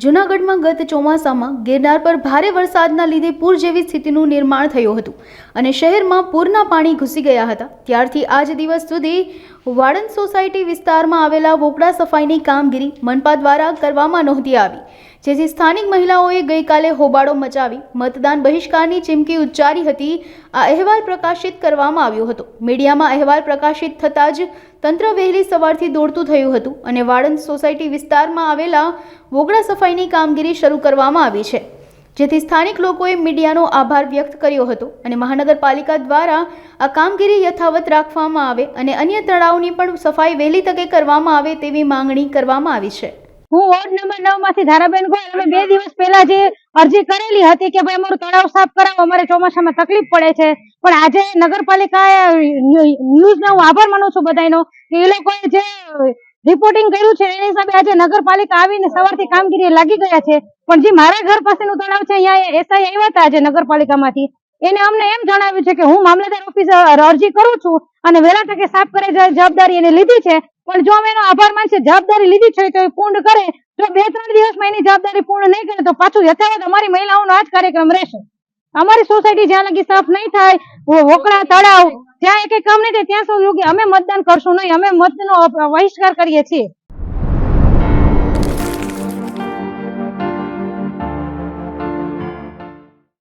જૂનાગઢમાં ગત ચોમાસામાં ગિરનાર પર ભારે વરસાદના લીધે પૂર જેવી સ્થિતિનું નિર્માણ થયું હતું અને શહેરમાં પૂરના પાણી ઘૂસી ગયા હતા। ત્યારથી આજ દિવસ સુધી વાડન સોસાયટી વિસ્તારમાં આવેલા વોકડા સફાઈની કામગીરી મનપા દ્વારા કરવામાં નહોતી આવી, જેથી સ્થાનિક મહિલાઓએ ગઈકાલે હોબાળો મચાવી મતદાન બહિષ્કારની ચીમકી ઉચ્ચારી હતી। આ અહેવાલ પ્રકાશિત કરવામાં આવ્યો હતો। મીડિયામાં અહેવાલ પ્રકાશિત થતાં જ તંત્ર વહેલી સવારથી દોડતું થયું હતું અને વાડન સોસાયટી વિસ્તારમાં આવેલા વોકડા સફાઈની કામગીરી શરૂ કરવામાં આવી છે, જેથી સ્થાનિક લોકોએ મીડિયાનો આભાર વ્યક્ત કર્યો હતો અને મહાનગરપાલિકા દ્વારા આ કામગીરી યથાવત રાખવામાં આવે અને અન્ય તળાવની પણ સફાઈ વહેલી તકે કરવામાં આવે તેવી માંગણી કરવામાં આવી છે। હું વોર્ડ નંબર 9 માંથી ધારાબેન ગોયલ અમે 2 દિવસ પહેલા જે અરજી કરેલી હતી કે ભાઈ અમારું તળાવ સાફ કરાવો, અમારે ચોમાસામાં તકલીફ પડે છે, પણ આજે નગરપાલિકાએ ન્યૂઝનો હું આભાર માનું છું બધાનો કે એ લોકોએ જે રિપોર્ટિંગ કર્યું છે એના હિસાબે આજે નગરપાલિકા આવીને સવારથી કામગીરી લાગી ગયા છે। પણ જે મારા ઘર પાસેનું તળાવ છે અહીંયા એસઆઈ આવ્યા હતા આજે નગરપાલિકામાંથી, એને અમને એમ જણાવ્યું છે કે હું મામલતદાર ઓફિસે અરજી કરું છું અને વહેલા તકે સાફ કરે જવાબદારી એને લીધી છે, પણ જો અમે એનો આભાર માનશે જવાબદારી લીધી છે તો એ પૂર્ણ કરે, જો 2-3 દિવસમાં એની જવાબદારી પૂર્ણ નહીં કરે તો પાછું યથાવત અમારી મહિલાઓનો આ જ કાર્યક્રમ રહેશે। અમારી સોસાયટી જ્યાં લગી સાફ નહીં થાય, વોકડા તળાવ જ્યાં એક કામ નહીં થાય ત્યાં સુધી અમે મતદાન કરશું નહીં, અમે મતનો બહિષ્કાર કરીએ છીએ।